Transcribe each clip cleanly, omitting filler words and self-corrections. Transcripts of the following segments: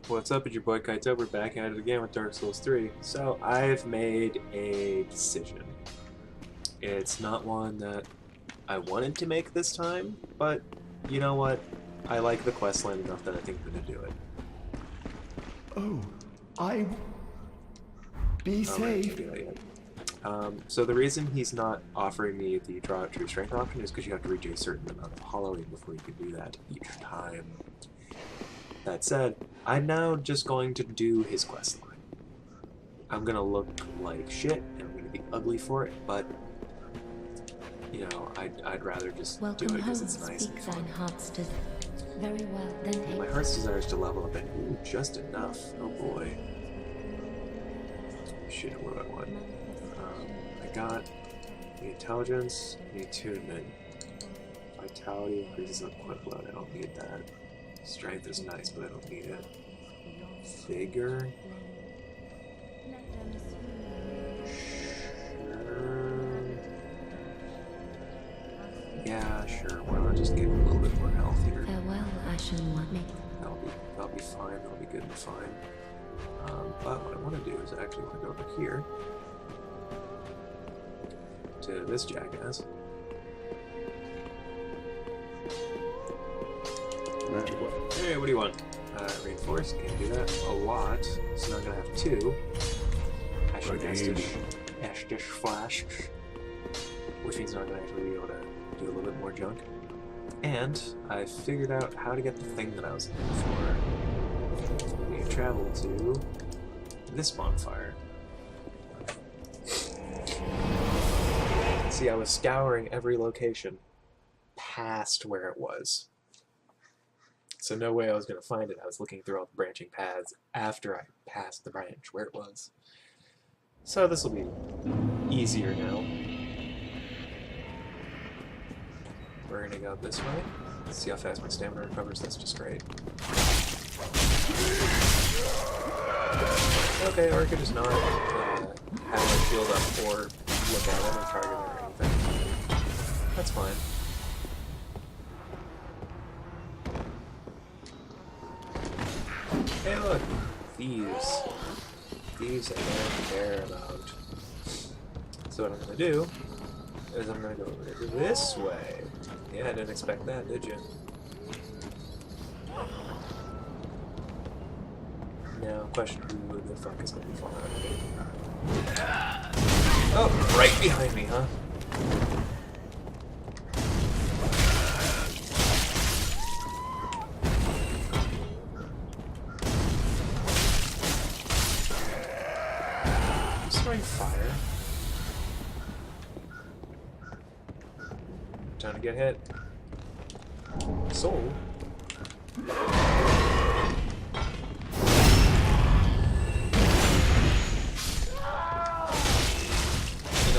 What's up, it's your boy Kaito. We're back at it again with Dark Souls 3. So, I've made a decision. It's not one that I wanted to make this time, but you know what? I like the questline enough that I think I'm gonna do it. Oh, I... Be Oh, I can't safe. do that yet. So the reason he's not offering me the draw out true strength option is because you have to reach a certain amount of hollowing before you can do that each time. That said, I'm now just going to do his questline. I'm gonna look like shit, and I'm gonna be ugly for it, but you know, I'd rather just do it because it's nice and fun. Very well, then take My heart's desire is to level up, and ooh, just enough. Oh boy. Shit, what do I want? I got the intelligence, the attunement. Vitality increases up quick load. I don't need that. Strength is nice, but I don't need it. Vigor. Yeah, sure. Why not just get a little bit more health here? farewell, Ashen One. That'll be fine. That'll be good and fine. But what I want to do is I actually want to go over here to this jackass. Hey, what do you want? Reinforce. Can't do that. A lot. So now I'm gonna have two. Estus flash. Which means now I'm gonna actually be able to do a little bit more junk. And I figured out how to get the thing that I was looking for. We travel to this bonfire. See, I was scouring every location past where it was. So no way I was going to find it. I was looking through all the branching paths after I passed the branch where it was. So this will be easier now. We're going to go this way. Let's see how fast my stamina recovers. That's just great. Okay, or I could just not have my shield up or look at it or target it or anything. That's fine. Hey look! Thieves. Thieves I don't care about. So what I'm gonna do is I'm gonna go over this way. Yeah, I didn't expect that, did you? Now, question who the fuck is gonna be falling out of it? Oh, right behind me, huh? Fire. Time to get hit. Soul. You know,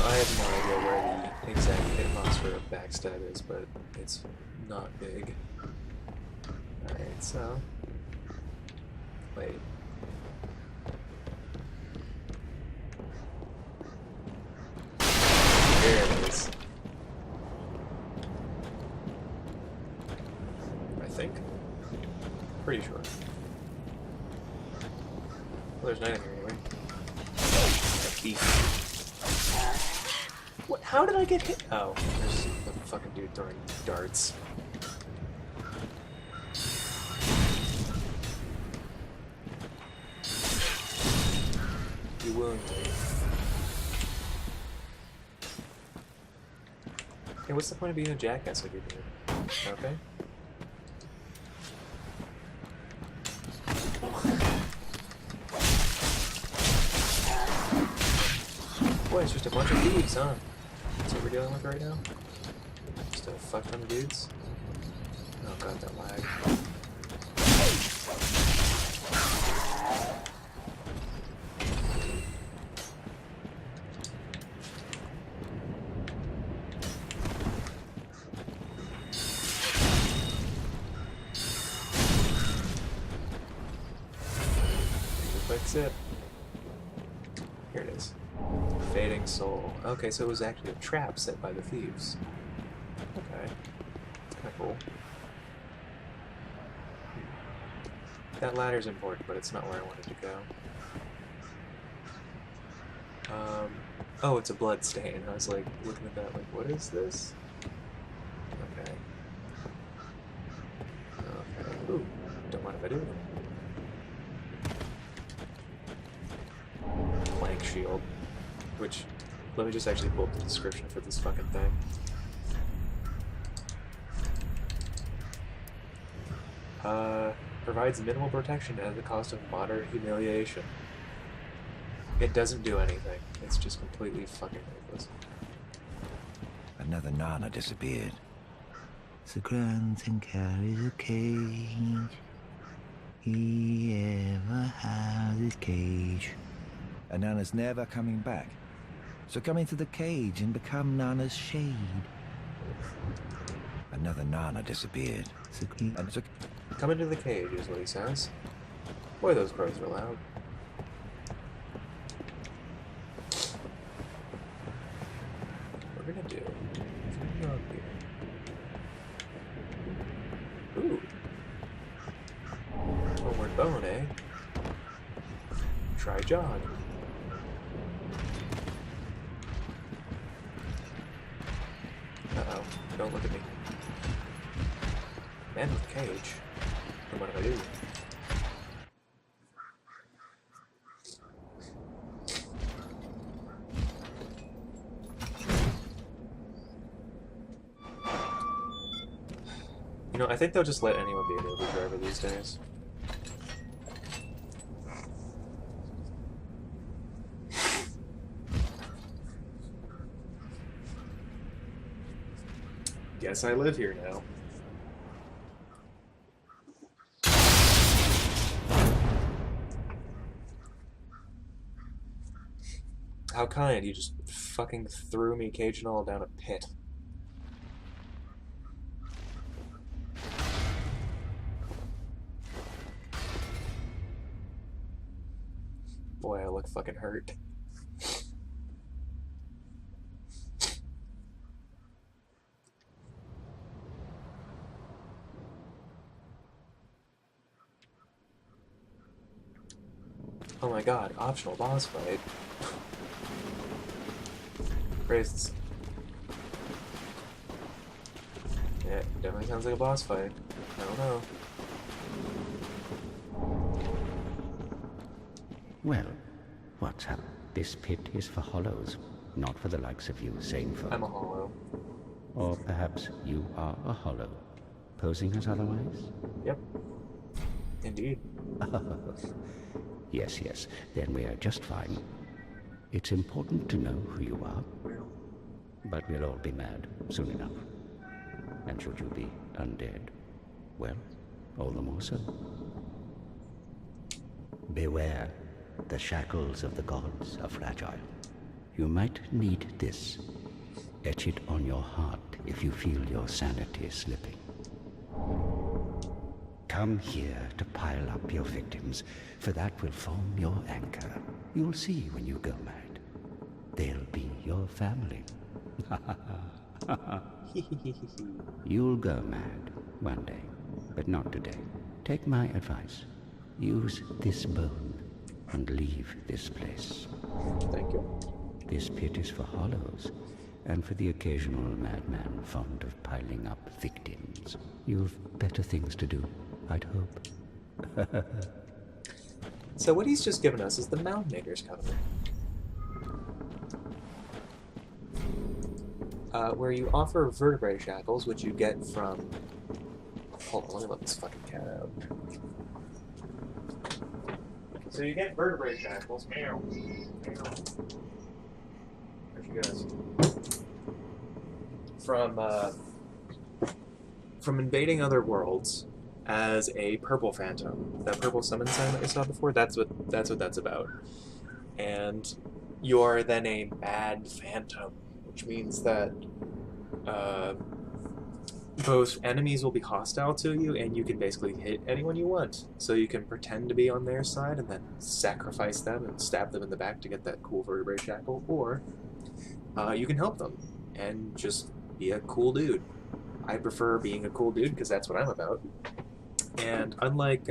I have no idea where the exact hitbox for a backstab is, but it's not big. Alright, so... Wait. There it is. I think. Pretty sure. Well, there's nothing here anyway. A thief. What? How did I get hit? Oh, there's the fucking dude throwing darts. You wound me. Hey, what's the point of being a jackass like you're doing? Okay. Boy, it's just a bunch of thieves, huh? That's what we're dealing with right now? Just a fuck ton of dudes? Oh god, that lag. Quick sip. Here it is. Fading soul. Okay, so it was actually a trap set by the thieves. Okay. Kinda cool. That ladder's important, but it's not where I wanted to go. Oh, it's a blood stain. I was like looking at that, like, what is this? Okay. Okay. Ooh, don't mind if I do. Plank shield. Which, let me just actually pull up the description for this fucking thing. Provides minimal protection at the cost of moderate humiliation. It doesn't do anything. It's just completely fucking worthless. Another Nana disappeared. The Granton carries a cage. He ever has his cage. And Nana's never coming back. So come into the cage and become Nana's shade. Another Nana disappeared. Come into the cage is what he says. Boy, those crows are loud. What we're gonna do? We're gonna go up here. Ooh. Homeward bone, eh? Try jog. Uh-oh. Don't look at me. Man with cage. And what do I do? You know, I think they'll just let anyone be a movie driver these days. Guess I live here now. How kind, you just fucking threw me cage and all down a pit. Boy, I look fucking hurt. Oh my god, optional boss fight. Priests. Yeah, definitely sounds like a boss fight. I don't know. Well, what's up? This pit is for hollows, not for the likes of you sane folk. I'm a hollow. Or perhaps you are a hollow, posing as otherwise? Yep. Indeed. Yes, yes, then we are just fine. It's important to know who you are, but we'll all be mad soon enough. And should you be undead, well, all the more so. Beware, the shackles of the gods are fragile. You might need this. Etch it on your heart if you feel your sanity slipping. Come here to pile up your victims, for that will form your anchor. You'll see when you go mad. They'll be your family. You'll go mad one day, but not today. Take my advice. Use this bone and leave this place. Thank you. This pit is for hollows, and for the occasional madman fond of piling up victims. You've better things to do, I'd hope. So what he's just given us is the Mound Maker's Covenant. Where you offer vertebrae shackles, which you get from... Hold on, let me let this fucking cat out. So you get vertebrae shackles. Meow. Meow. There she goes. From invading other worlds as a purple phantom. That purple summon sign that we saw before, that's what that's about. And you are then a mad phantom, which means that both enemies will be hostile to you, and you can basically hit anyone you want. So you can pretend to be on their side and then sacrifice them and stab them in the back to get that cool vertebrae shackle, or you can help them and just be a cool dude. I prefer being a cool dude because that's what I'm about. And unlike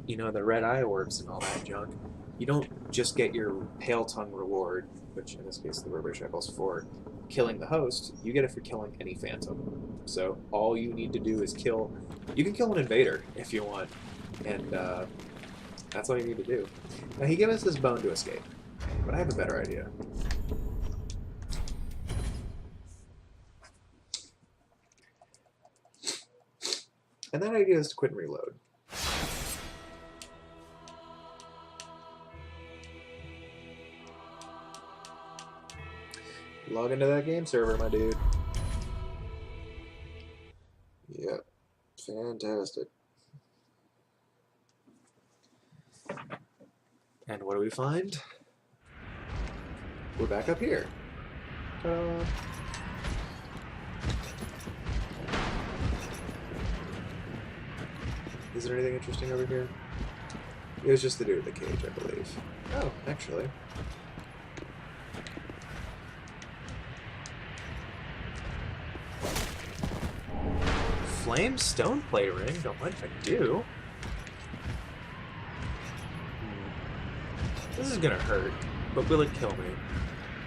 you know, the red eye orbs and all that junk, you don't just get your pale tongue reward, which in this case the rubber shackles for killing the host. You get it for killing any phantom. So all you need to do is kill. You can kill an invader if you want, and that's all you need to do. Now he gave us this bone to escape, but I have a better idea. And that idea is to quit and reload. Log into that game server, my dude. Yep. Fantastic. And what do we find? We're back up here. Ta-da. Is there anything interesting over here? It was just the dude with the cage, I believe. Oh, actually. Flame stone plate ring? Don't mind if I do. This is gonna hurt, but will it kill me?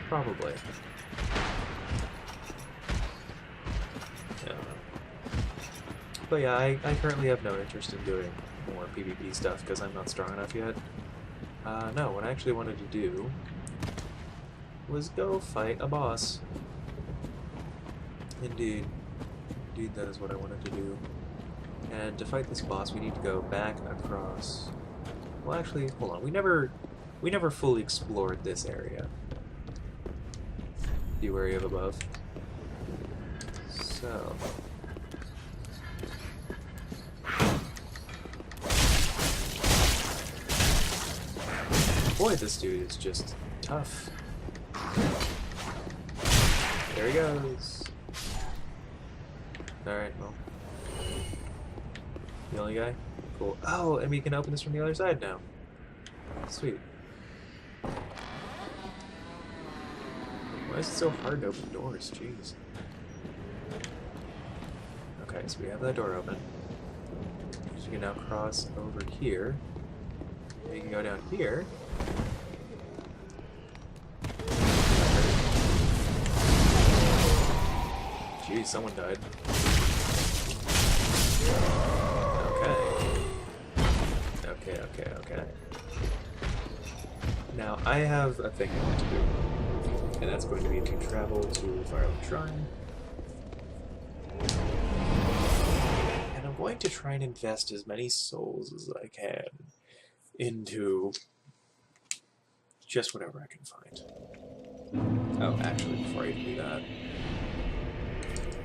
Probably. But yeah, I currently have no interest in doing more PvP stuff because I'm not strong enough yet. No, what I actually wanted to do was go fight a boss. Indeed. Indeed, that is what I wanted to do. And to fight this boss, we need to go back across... Well, actually, hold on. We never fully explored this area. The area of above. So... Boy, this dude is just tough. There he goes. Alright, well. The only guy? Cool. Oh, and we can open this from the other side now. Sweet. Why is it so hard to open doors? Jeez. Okay, so we have that door open. So you can now cross over here. You can go down here. Jeez, someone died. Okay. Now, I have a thing I want to do. And that's going to be to travel to Firelight Shrine. And I'm going to try and invest as many souls as I can into just whatever I can find. Oh, actually, before I even do that,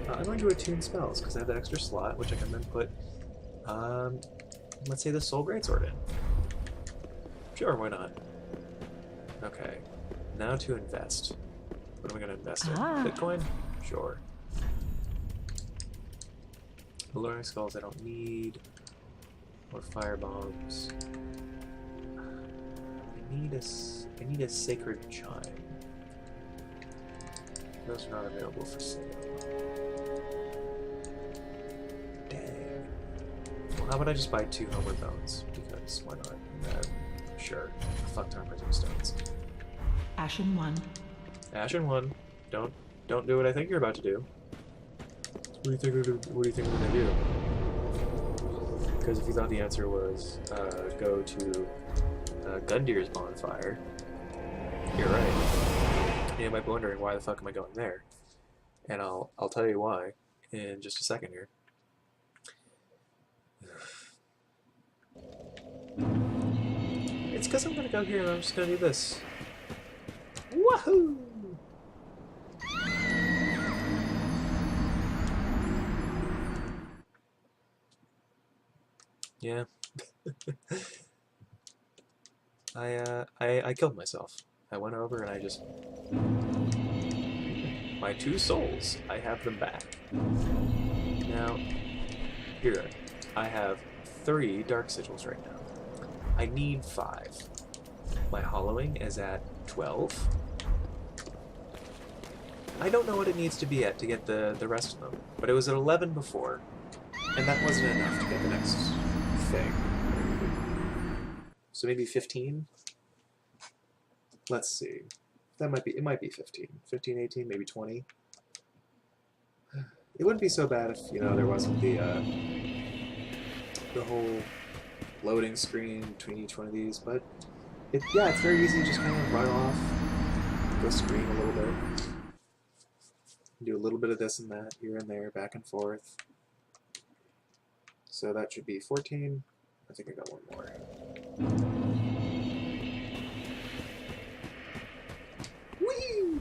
I'm going to attune spells, because I have that extra slot, which I can then put, let's say the Soul Greatsword in. Sure, why not? Okay, now to invest. What am I going to invest in? Bitcoin? Sure. Alluring Skulls I don't need. Or fire bombs. I need a Sacred Chime. Those are not available for sale. Dang. Well, how about I just buy 2 Homer Bones? Because why not? Sure. A fuck ton of Prism Stones. Ashen 1. Ashen 1. Don't do what I think you're about to do. What do you think we're gonna do? Because if you thought the answer was go to Gundir's bonfire, you're right. You might be wondering why the fuck am I going there? And I'll tell you why in just a second here. It's because I'm gonna go here and I'm just gonna do this. Woohoo! Yeah. I killed myself. I went over and I just... My 2 souls, I have them back. Now, here, I have 3 Dark Sigils right now. I need 5. My Hollowing is at 12. I don't know what it needs to be at to get the rest of them, but it was at 11 before, and that wasn't enough to get the next thing. So maybe 15? Let's see. It might be 15. 15, 18, maybe 20. It wouldn't be so bad if, you know, there wasn't the whole loading screen between each one of these, but yeah, it's very easy to just kind of run off, go scream a little bit, do a little bit of this and that, here and there, back and forth. So that should be 14. I think I got one more. Whee!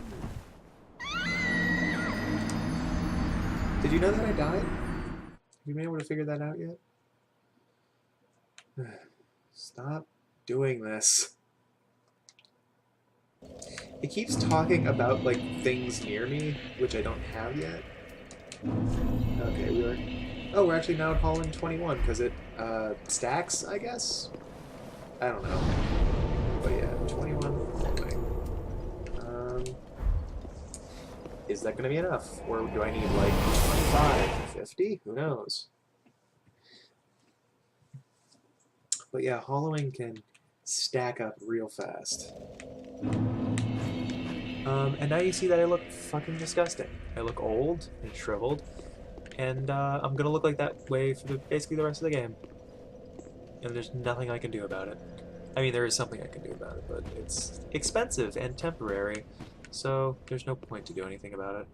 Did you know that I died? Have you been able to figure that out yet? Stop doing this. It keeps talking about, like, things near me, which I don't have yet. Okay, we're actually now at Holland 21, because it, stacks, I guess? I don't know. But yeah, 21 following. Is that gonna be enough? Or do I need, like, 25, 50? Who knows? But yeah, hollowing can stack up real fast. And now you see that I look fucking disgusting. I look old and shriveled, and I'm gonna look like that way for basically the rest of the game. And there's nothing I can do about it. I mean, there is something I can do about it, but it's expensive and temporary, so there's no point to do anything about it.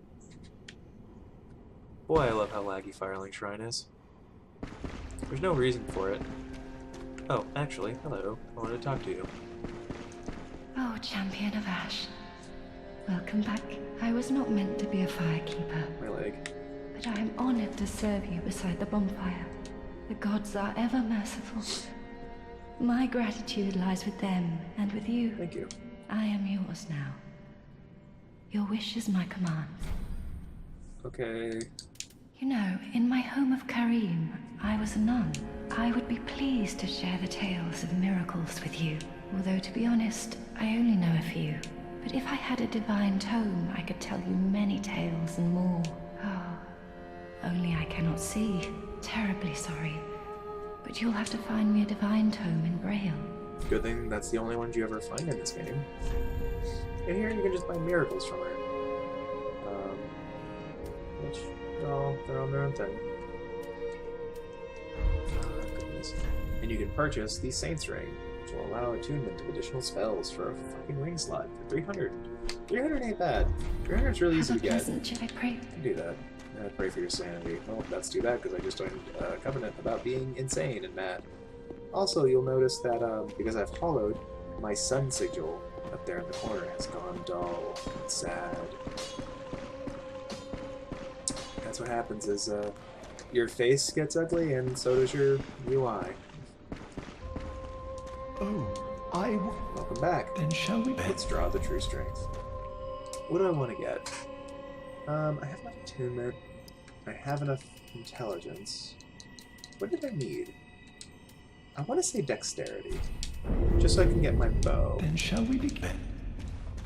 Boy, I love how laggy Firelink Shrine is. There's no reason for it. Oh, actually, hello. I wanted to talk to you. Oh, Champion of Ash. Welcome back. I was not meant to be a firekeeper, My leg. but I am honored to serve you beside the bonfire. The gods are ever merciful. My gratitude lies with them and with you. Thank you. I am yours now. Your wish is my command. Okay. You know, in my home of Karim, I was a nun. I would be pleased to share the tales of miracles with you. Although, to be honest, I only know a few. But if I had a divine tome, I could tell you many tales and more. Oh, only I cannot see. Terribly sorry. But you'll have to find me a divine tome in Braille. Good thing that's the only ones you ever find in this game. And here you can just buy miracles from her. Which, well, they're on their own thing. Goodness. And you can purchase the Saint's Ring, which will allow attunement of additional spells for a fucking ring slot for 300. 300 ain't bad. 300 is really easy to get. Should I pray? You can do that. Pray for your sanity. Well, that's too bad because I just joined a covenant about being insane and mad. Also, you'll notice that because I've hollowed, my sun sigil up there in the corner has gone dull and sad. That's what happens is your face gets ugly and so does your UI. Oh, Welcome back. then shall we? Let's draw the true strength. What do I want to get? I have enough attunement. I have enough intelligence. What did I need? I want to say dexterity. Just so I can get my bow. Then shall we begin?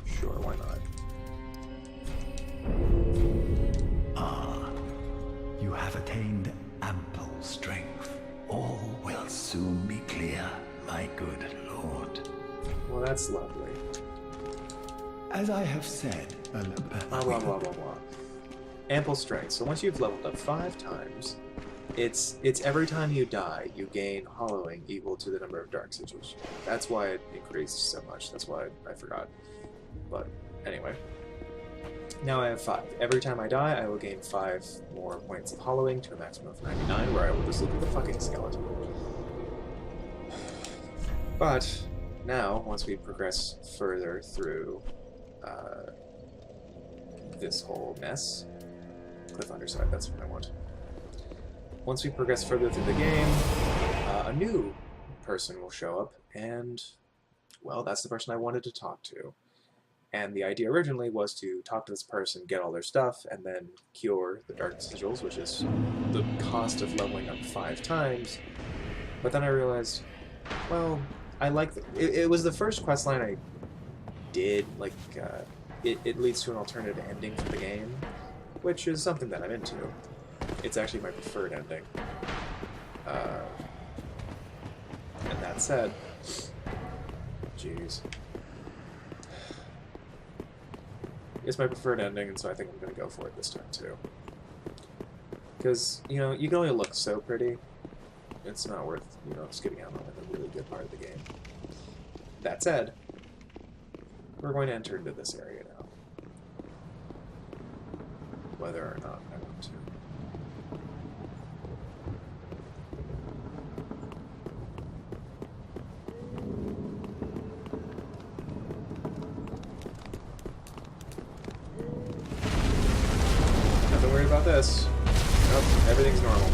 Sure, why not? Ah, you have attained ample strength. All will soon be clear, my good lord. Well, that's lovely. As I have said, Blah, blah, blah, blah, blah. Ample strength. So once you've leveled up 5 times, it's every time you die, you gain hollowing equal to the number of dark sigils. That's why it increased so much. That's why I forgot. But anyway. Now I have 5. Every time I die, I will gain 5 more points of hollowing to a maximum of 99, where I will just look like a fucking skeleton. But now, once we progress further through this whole mess, cliff underside, that's what I want. Once we progress further through the game, a new person will show up, and, well, that's the person I wanted to talk to. And the idea originally was to talk to this person, get all their stuff, and then cure the dark sigils, which is the cost of leveling up 5 times. But then I realized, well, I like it was the first questline I did, like, it leads to an alternative ending for the game, which is something that I'm into. It's actually my preferred ending. And that said, Jeez. It's my preferred ending, and so I think I'm going to go for it this time, too. Because, you know, you can only look so pretty. It's not worth, you know, skipping out on a really good part of the game. That said, we're going to enter into this area now. Whether or not I want to. Nothing worried about this. Nope, everything's normal.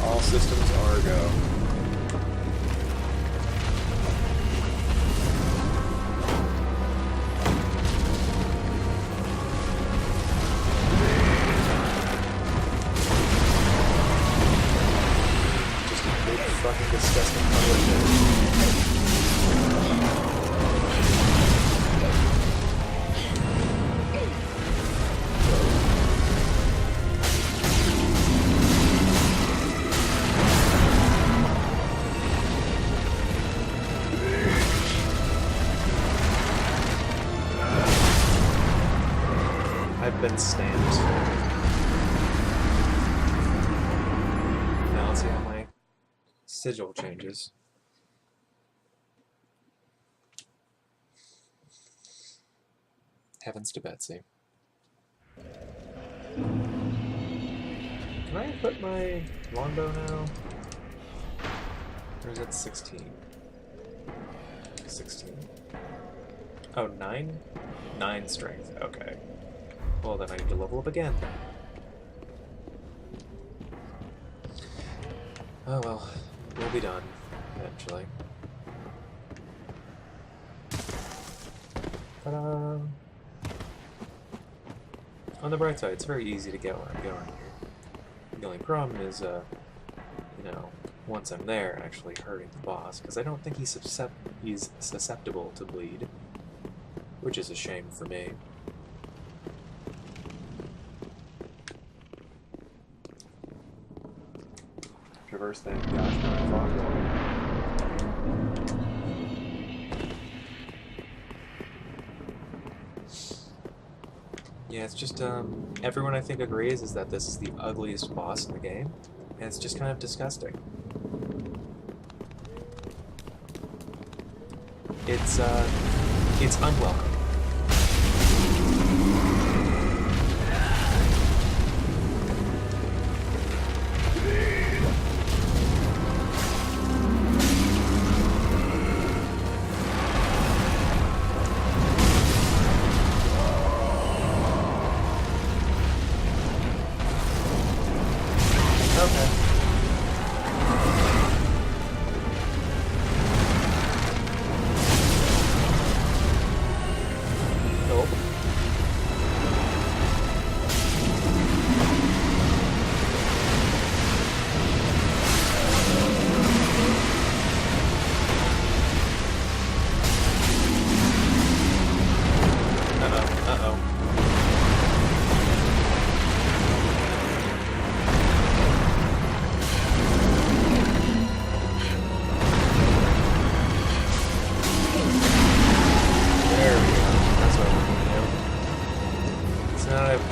All systems are go. Just a big fucking disgusting public. I've been stamped. Now let's see how my sigil changes. Heavens to Betsy. Can I equip my longbow now? Or is it 16? 16. Oh, 9? 9 strength, okay. Well, then I need to level up again. Oh well, we'll be done, eventually. Ta-da! On the bright side, it's very easy to get where I'm going here. The only problem is, you know, once I'm there, actually hurting the boss, because I don't think he's susceptible to bleed, which is a shame for me. Traverse that gosh darn fog wall. Yeah, it's just, everyone I think agrees is that this is the ugliest boss in the game, and it's just kind of disgusting. It's unwelcome.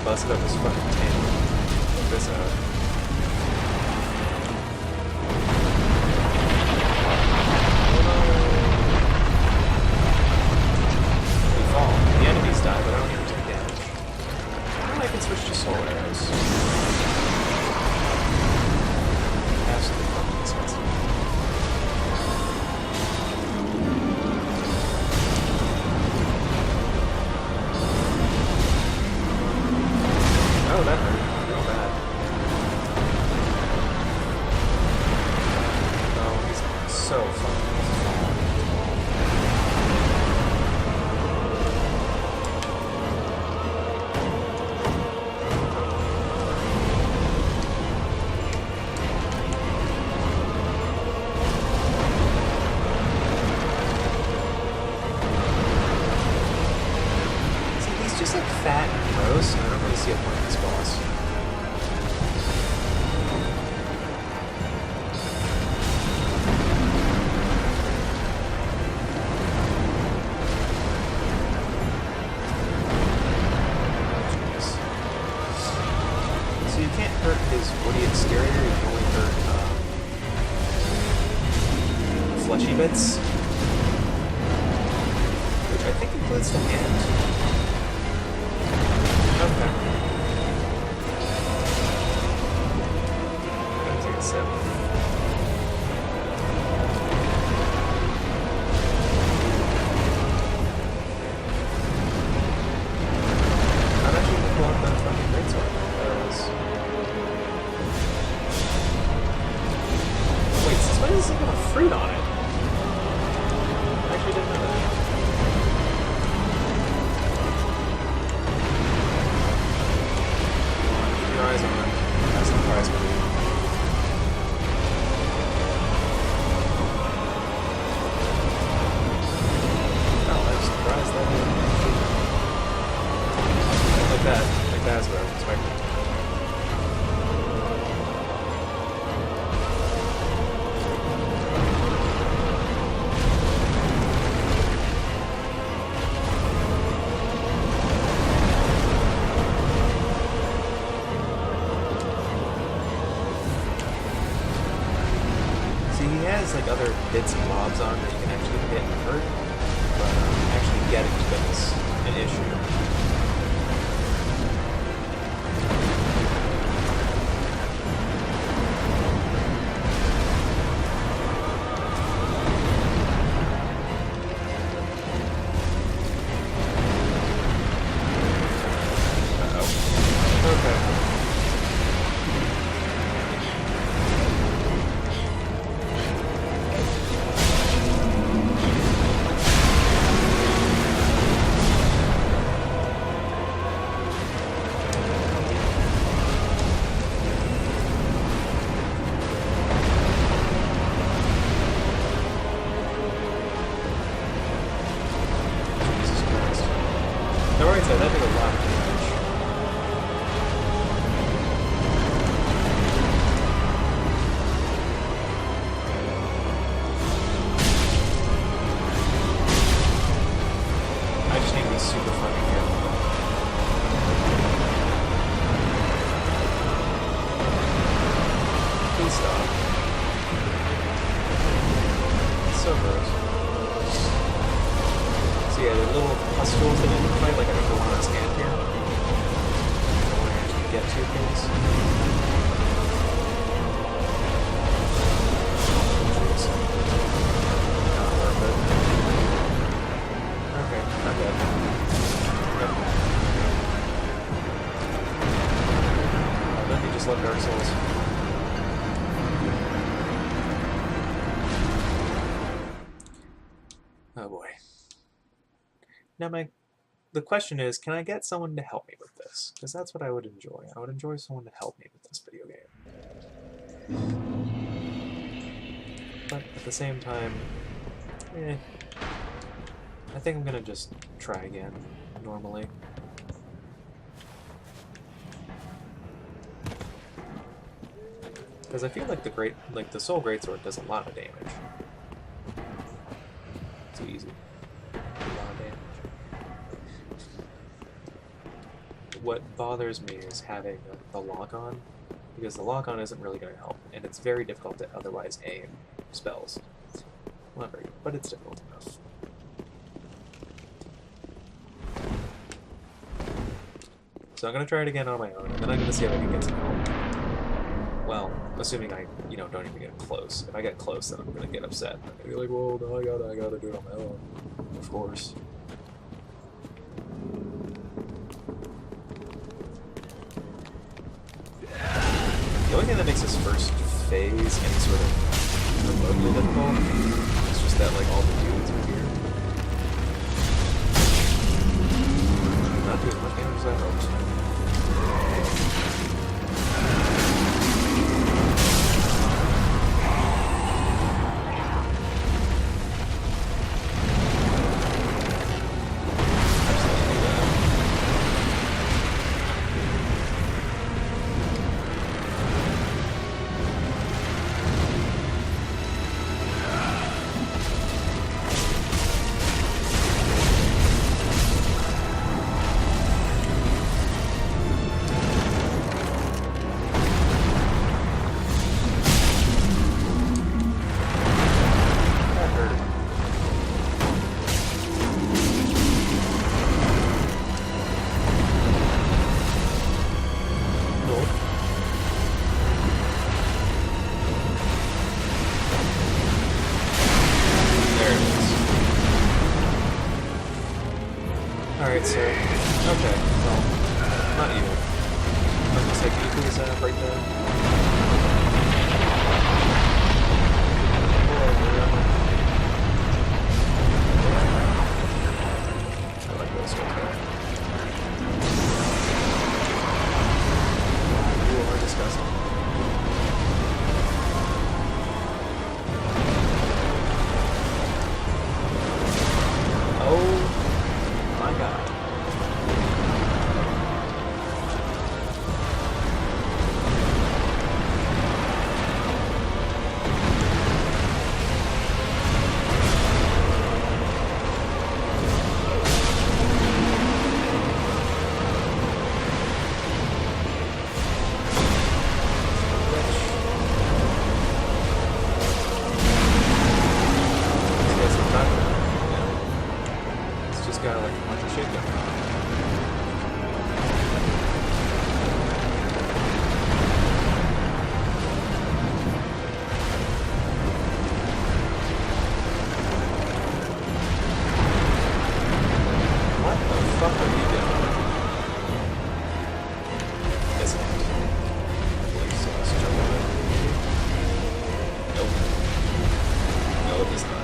Busted up his fucking tail. Check this out. We fall. The enemies die, but I don't even take damage. Maybe I can switch to soul arrows. Absolutely fucking disgusting. Oh, that hurt real bad. Oh, he's so fucking small. See, he's just like fat and gross, and I don't really see a point in this boss. fleshy bits, which I think includes the hand. Okay. I'm gonna take a sip. I'm actually gonna pull out that fucking greatsword. Wait, suspend doesn't have a fruit on it. I actually didn't know that. Keep your eyes on it. That's the prize for you. Oh, I'm surprised that didn't. Like that. Like that's what I was expecting. Like other bits and bobs on that you can actually hit and hurt, but actually getting to them is an issue. Uh-oh. Okay. That did a lot of damage. I just need to be super fucking careful. Please stop. It's so gross. So yeah, the little pustules that you can fight, like I think the one that's camp here. I want to actually get to things. Not worth it. Okay, not bad. Yep. Oh, then you just love Dark Souls. Oh boy. Now the question is, can I get someone to help me with this? Because that's what I would enjoy. I would enjoy someone to help me with this video game. But at the same time, I think I'm gonna just try again, normally. Because I feel like the Soul Greatsword does a lot of damage. Too easy. A lot of damage. What bothers me is having the lock-on, because the lock-on isn't really going to help, and it's very difficult to otherwise aim spells. Well, not very good, but it's difficult enough. So I'm going to try it again on my own, and then I'm going to see if I can get some help. Well, assuming I, don't even get close. If I get close, then I'm going to get upset. I'm going to be like, whoa, no, I gotta do it on my own. Of course. The only thing that makes this first phase any sort of remotely difficult is just that, like, all the dudes are here. Not doing much damage as I hoped. Alright, sir. Okay, well, not you. I was gonna say, can you please break the... I like those ones better. You are disgusting. Oh my god. Got like a bunch of shit going on. What the fuck are you doing? Guess not. I believe so. Let's jump over. Nope. No, it does not.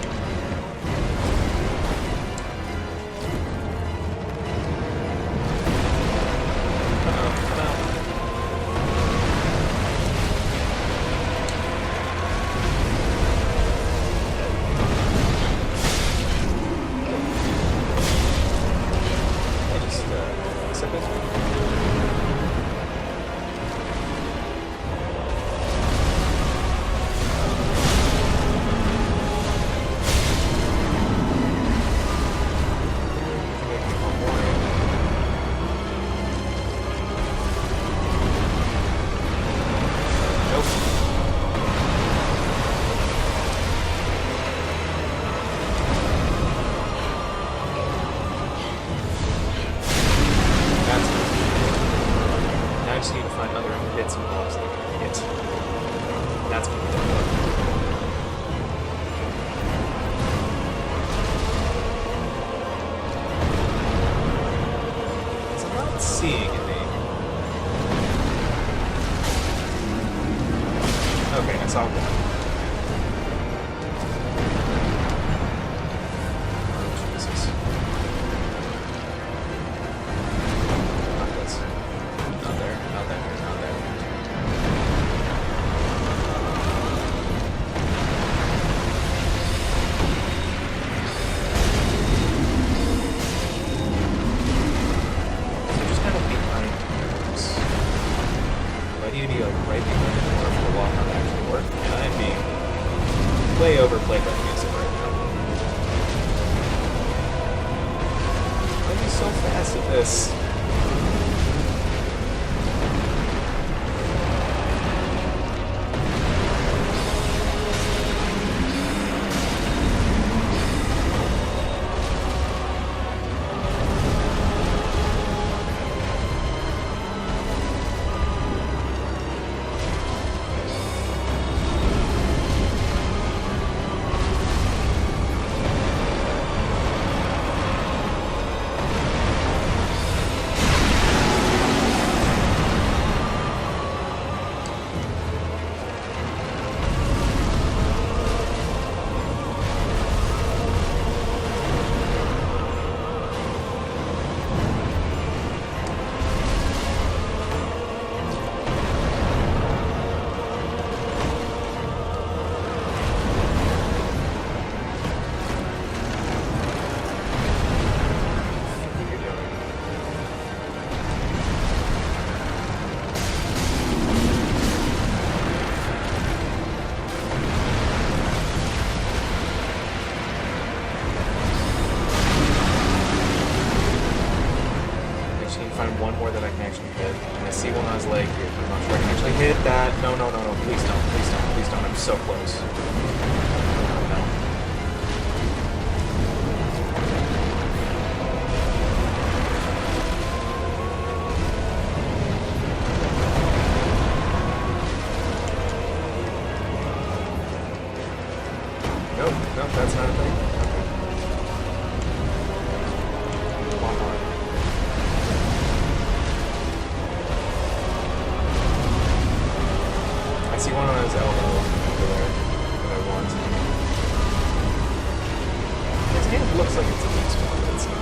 I just need to find other bits and bobs that I can hit. That's what I'm doing. So I'm not seeing anything. Okay, I saw one. Way overplayed that music right now. I'm so fast at this. One more that I can actually hit. And I see one on his leg here. I'm not sure I can actually hit that. No, no, no, no. Please don't. Please don't. Please don't. I'm so close. No. Nope. Nope. That's not a thing. Okay. One more. looks like it's a mixed one, but it's not.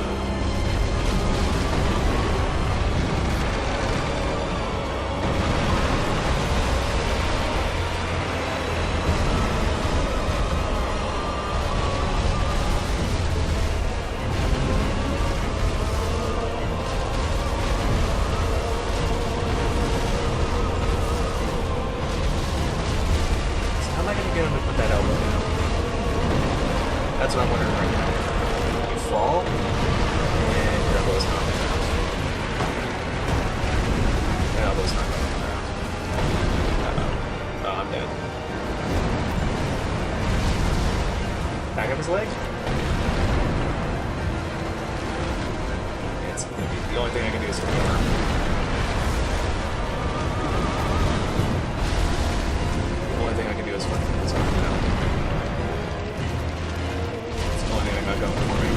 That's what I'm wondering right now. You fall, and your elbow's not on the ground. Your elbow's not on the ground. Oh, I'm dead. Back up his leg? It's gonna be the only thing I can do is swing around. The only thing I can do is swing around. Going for me.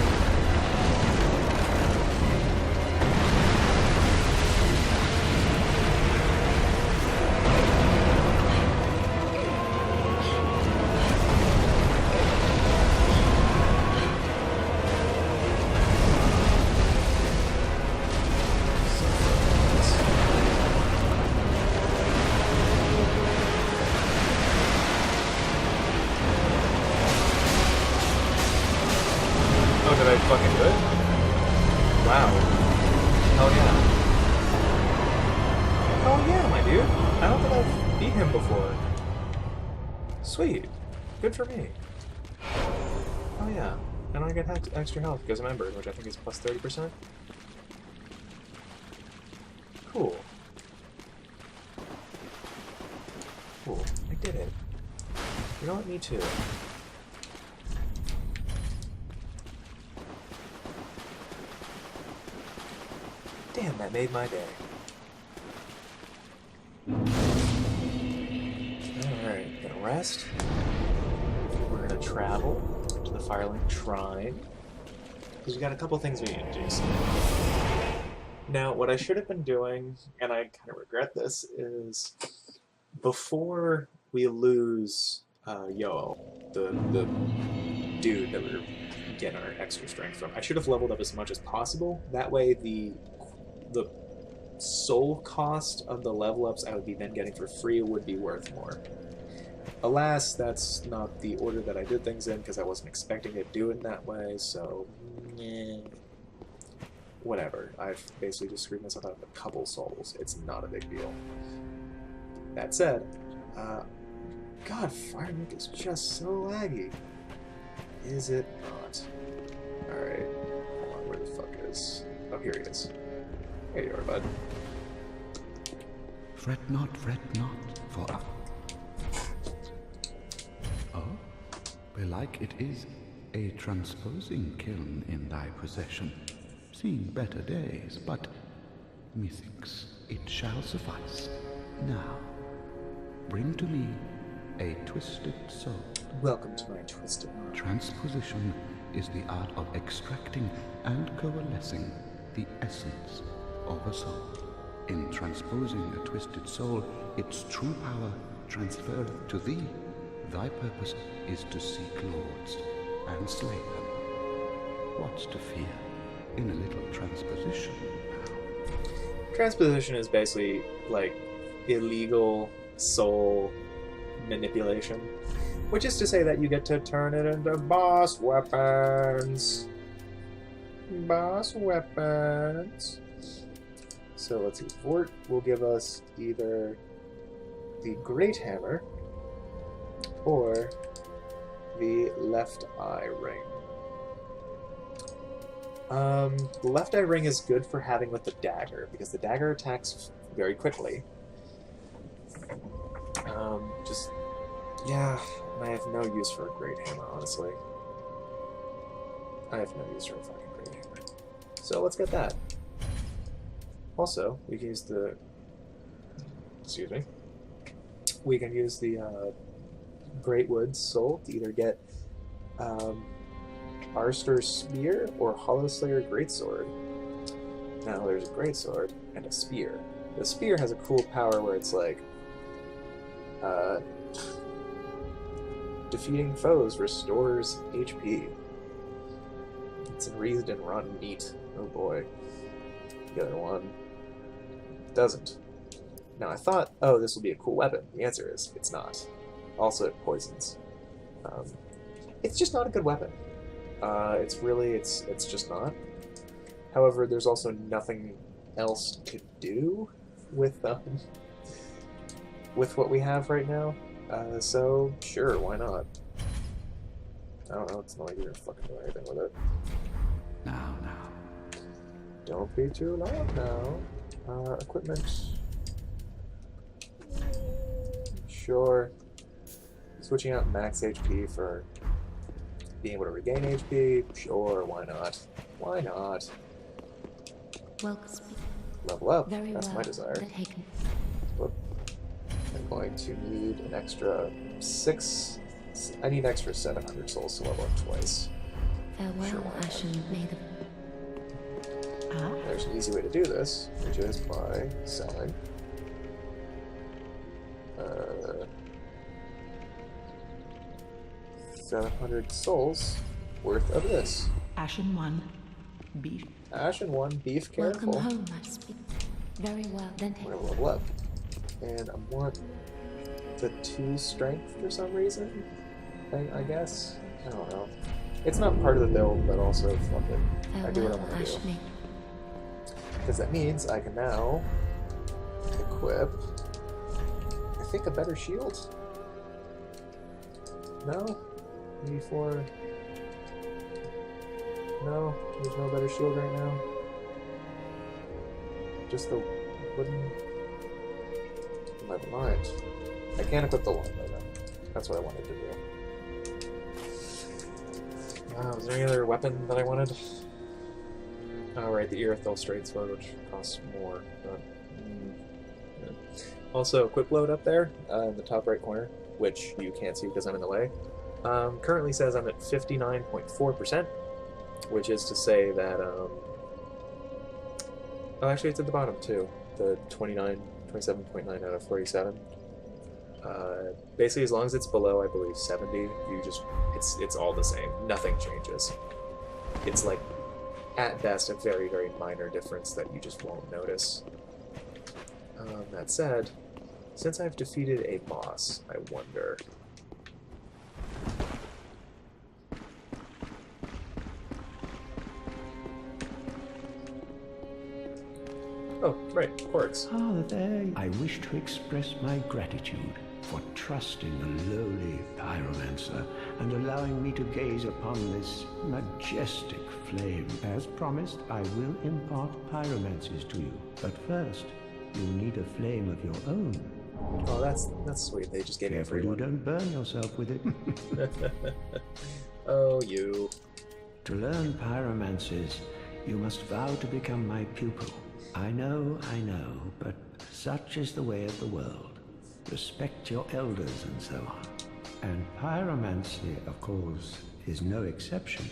Oh, did I fucking do it? Wow. Hell yeah. Oh yeah, my dude. I don't think I've beat him before. Sweet. Good for me. Oh yeah. And I get extra health because I'm Embered, which I think is plus 30%. Cool. Cool. I did it. You know what? Me too. Damn, that made my day. Alright, gonna rest. We're gonna travel to the Firelink Shrine. Because we got a couple things we need to do. Now, what I should have been doing, and I kind of regret this, is before we lose Yoel, the dude that we're getting our extra strength from, I should have leveled up as much as possible. That way the soul cost of the level ups I would be then getting for free would be worth more. Alas, that's not the order that I did things in because I wasn't expecting to do it that way, so whatever. I've basically just screwed myself out of a couple souls. It's not a big deal. That said, God, Firelink is just so laggy. Is it not? Alright. Hold on, where the fuck is... Oh, here he is. Here you are, bud. Fret not, for oh, belike it is a transposing kiln in thy possession. Seen better days, but methinks it shall suffice. Now, bring to me a twisted soul. Welcome to my twisted mind. Transposition is the art of extracting and coalescing the essence of a soul. In transposing a twisted soul, its true power transferred to thee. Thy purpose is to seek lords and slay them. What's to fear in a little transposition now? Transposition is basically like illegal soul manipulation, which is to say that you get to turn it into boss weapons. Boss weapons. So let's see. Vort will give us either the Great Hammer or the Left Eye Ring. The Left Eye Ring is good for having with the dagger because the dagger attacks very quickly. Yeah, I have no use for a Great Hammer, honestly. I have no use for a fucking Great Hammer. So let's get that. Also, we can use the... Excuse me. We can use the Greatwood Soul to either get Arster's Spear or Hollowslayer Greatsword. Now there's a Greatsword and a Spear. The Spear has a cool power where it's like... defeating foes restores HP. It's enwreathed in rotten meat. Oh boy. The other one doesn't. Now I thought, oh, this will be a cool weapon. The answer is, it's not. Also, it poisons. It's just not a good weapon. It's just not. However, there's also nothing else to do with what we have right now. So sure, why not? I don't know. It's not like you're gonna fucking do anything with it. Now. Don't be too loud now. Equipment. Sure. Switching out max HP for being able to regain HP. Sure, why not? Why not? Well, Level up. very That's well. my desire. Taken. But I'm going to need an extra 6. I need an extra 700 souls to level up twice. Farewell, Sure, why not? Ashen. May the There's an easy way to do this, which is by selling 700 souls worth of this. Ashen 1. Beef. Ashen 1, beef, careful. welcome home, my speak. Very well, then I'm gonna level up. And I want the 2 strength for some reason. I guess. I don't know. It's not part of the build, but also fuck it. I do what I farewell, want to do. Ashen. Because that means I can now equip, I think, a better shield? No? Maybe 4? No? There's no better shield right now? Just the wooden? Never mind. I can't equip the longbow though. That's what I wanted to do. Was there any other weapon that I wanted? Oh, right, the Irithel Straight Sword, which costs more. But, yeah. Also, equip load up there in the top right corner, which you can't see because I'm in the way, currently says I'm at 59.4%, which is to say that, oh, actually it's at the bottom too, the 27.9 out of 47. Basically, as long as it's below, I believe, 70, you just, it's all the same. Nothing changes. It's like, at best, a very, very minor difference that you just won't notice. That said, since I've defeated a boss, I wonder... Oh, right, quirks. Ah, there. I wish to express my gratitude for trusting the lowly pyromancer and allowing me to gaze upon this majestic flame. As promised, I will impart pyromancies to you. But first, you'll need a flame of your own. Oh, that's sweet. They just gave me a Careful free you one. don't burn yourself with it. Oh, you. To learn pyromancies, you must vow to become my pupil. I know, but such is the way of the world. Respect your elders and so on. And pyromancy, of course, is no exception.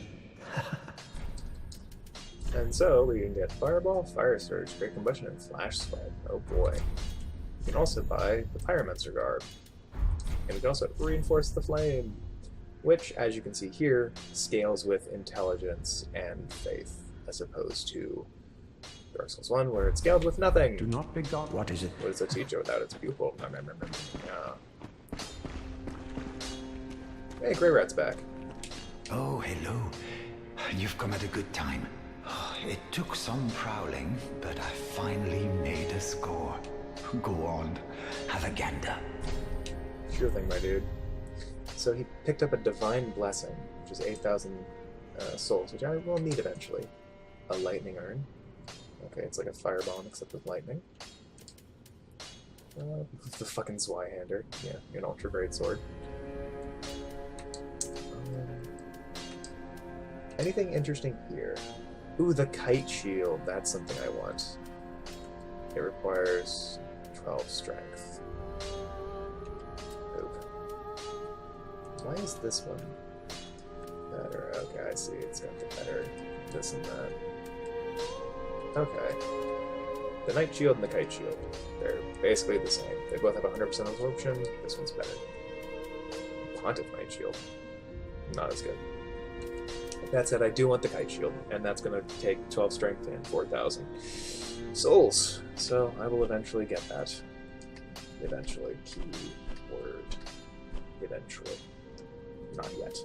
And so we can get Fireball, Fire Surge, Great Combustion, and Flash Swipe. Oh boy. You can also buy the Pyromancer Garb. And we can also reinforce the Flame, which, as you can see here, scales with Intelligence and Faith, as opposed to Dark Souls 1, where it's scaled with nothing. Do not be got. What is it? What is a teacher without its pupil? Yeah. Hey, Grey Rat's back. Oh, hello. You've come at a good time. It took some prowling, but I finally made a score. Go on, have a gander. Sure thing, my dude. So he picked up a Divine Blessing, which is 8,000 souls, which I will need eventually. A Lightning Urn. Okay, it's like a Firebomb, except with lightning. The fucking Zweihander. Yeah, an Ultra Great Sword. Anything interesting here? Ooh, the Kite Shield. That's something I want. It requires 12 strength. Oop. Why is this one better? Okay, I see. It's got the better this and that. Okay. The Night Shield and the Kite Shield. They're basically the same. They both have 100% absorption. This one's better. Pontiff Night Shield. Not as good. That said, I do want the kite shield, and that's going to take 12 strength and 4,000 souls. So I will eventually get that. Eventually. Keyword. Eventually. Not yet.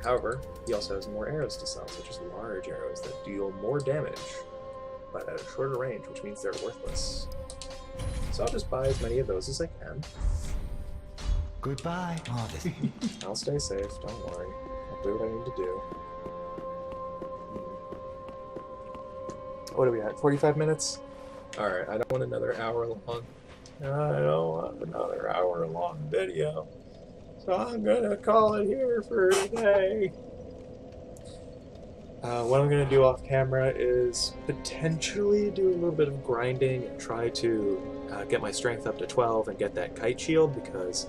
However, he also has more arrows to sell, such as large arrows that deal more damage, but at a shorter range, which means they're worthless. So I'll just buy as many of those as I can. Goodbye, Harvest. I'll stay safe, don't worry. I'll do what I need to do. What are we at? 45 minutes? Alright, I don't want another hour long. I don't want another hour long video. So I'm gonna call it here for today. What I'm gonna do off camera is potentially do a little bit of grinding and try to get my strength up to 12 and get that kite shield, because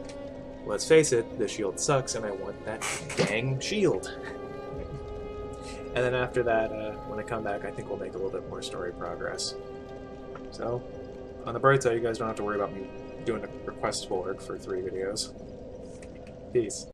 let's face it, the shield sucks and I want that dang shield. And then after that, when I come back, I think we'll make a little bit more story progress. So, on the bright side, you guys don't have to worry about me doing a request board for 3 videos. Peace.